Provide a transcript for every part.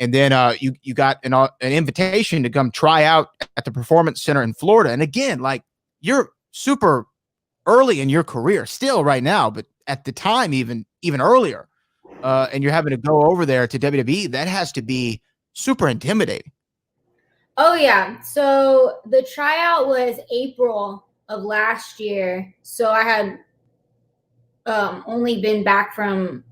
and then you got an invitation to come try out at the Performance Center in Florida. And again, like, you're super early in your career still right now, but at the time even earlier, and you're having to go over there to WWE. That has to be super intimidating. Oh yeah. So the tryout was April of last year. So I had only been back from,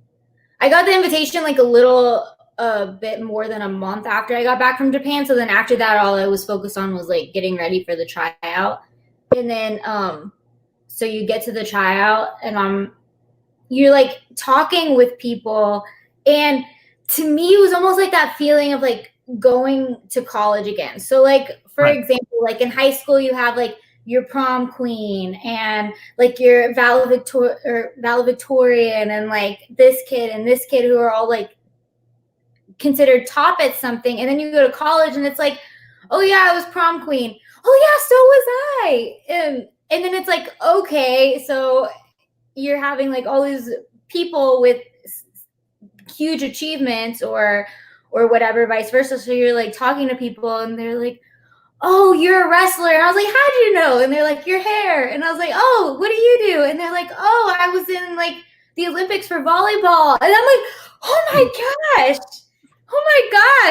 I got the invitation like a bit more than a month after I got back from Japan. So then after that, all I was focused on was like getting ready for the tryout. And then so you get to the tryout and you're like talking with people, and to me it was almost like that feeling of like going to college again. So like, for example, like in high school you have like your prom queen and like your valedictorian and like this kid and this kid who are all like considered top at something, and then you go to college and it's like, oh yeah, I was prom queen, oh yeah, so was I, and then it's like, okay, so you're having like all these people with huge achievements or whatever, vice versa. So you're like talking to people and they're like, oh, you're a wrestler. And I was like, how'd you know? And they're like, your hair. And I was like, oh, what do you do? And they're like, oh, I was in like the Olympics for volleyball. And I'm like, oh my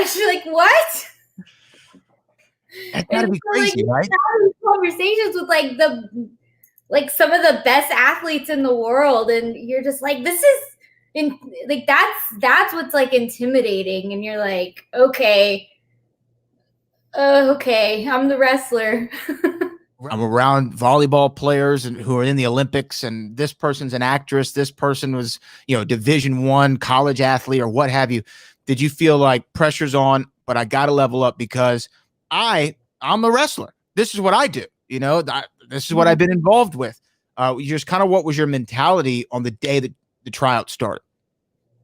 gosh, like what? That's gotta be crazy, like, right? Conversations with like some of the best athletes in the world, and you're just like, this is like that's what's like intimidating, and you're like, okay, I'm the wrestler. I'm around volleyball players and who are in the Olympics, and this person's an actress, this person was, Division I college athlete or what have you. Did you feel like pressure's on, but I got to level up because I'm a wrestler. This is what I do. This is what I've been involved with. Just kind of, what was your mentality on the day that the tryout started?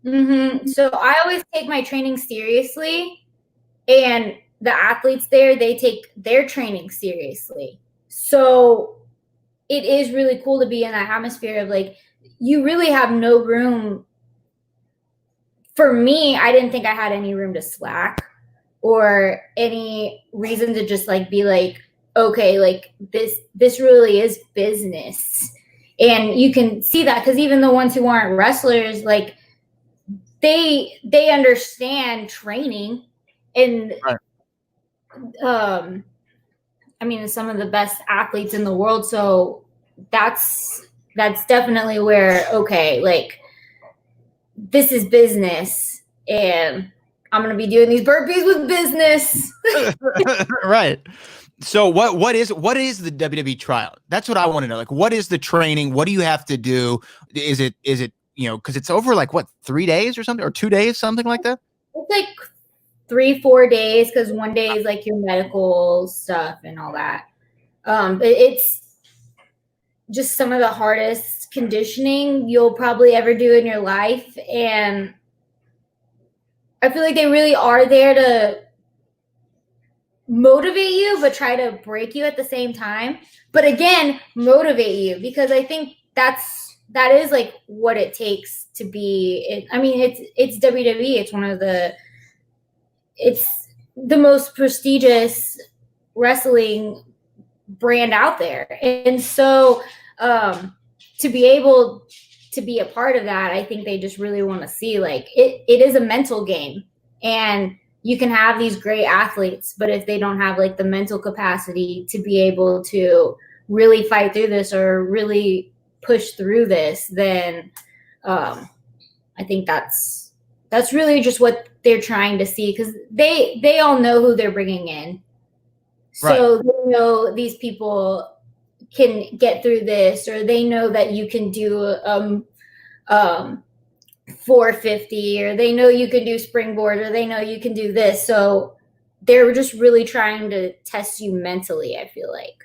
So I always take my training seriously, and the athletes there, they take their training seriously. So it is really cool to be in that atmosphere of like, you really have no room. For me, I didn't think I had any room to slack or any reason to just like be like, okay, like this really is business. And you can see that because even the ones who aren't wrestlers, like they understand training, and I mean, some of the best athletes in the world. So that's definitely where, okay, like this is business, and I'm going to be doing these burpees with business. Right. So what is the WWE tryout? That's what I want to know. Like, what is the training? What do you have to do? Is it, cause it's over like what, 3 days or something, or 2 days, something like that? It's like 3-4 days. Cause one day is like your medical stuff and all that. But it's just some of the hardest conditioning you'll probably ever do in your life. And I feel like they really are there to motivate you, but try to break you at the same time. But again, motivate you, because I think that is like what it takes to be. I mean, it's WWE. It's the most prestigious wrestling brand out there, and so to be able to be a part of that, I think they just really want to see like it is a mental game, and you can have these great athletes, but if they don't have like the mental capacity to be able to really fight through this or really push through this, then I think that's really just what they're trying to see, because they all know who they're bringing in. So they know these people can get through this, or they know that you can do 450, or they know you can do springboard, or they know you can do this. So they're just really trying to test you mentally, I feel like.